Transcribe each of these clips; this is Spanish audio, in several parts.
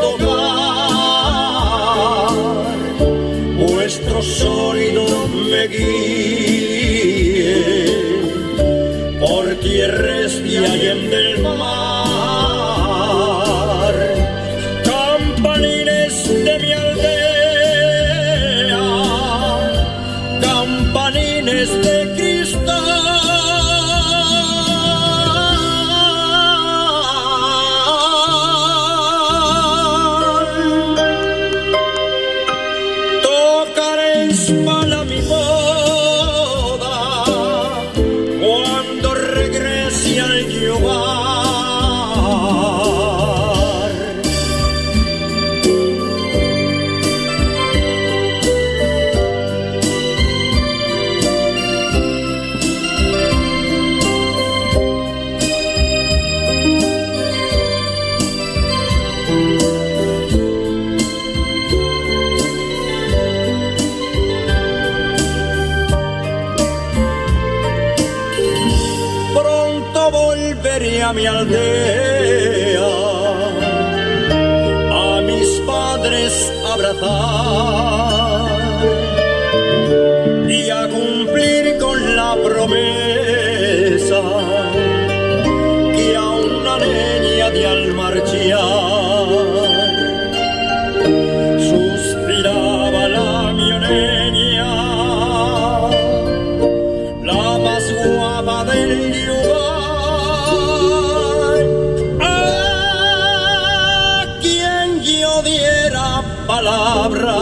tocar, vuestro sonido me guíe por tierras de allende del mar. Campanines de mi aldea, campanines de cristal, tocaréis para mi boda cuando regrese al hogar. Volveré a mi aldea, a mis padres abrazar y a cumplir con la promesa que a una leña de al marchar suspiraba la mioneña, la más guapa del lugar. Palabra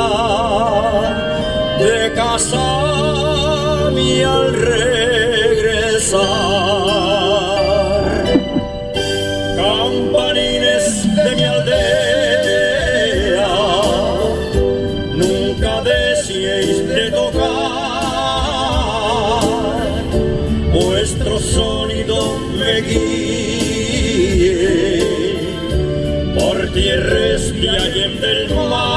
de casarme al regresar. Campanines de mi aldea, nunca deseéis de tocar, vuestro sonido me guíe por tierras de allende del mar.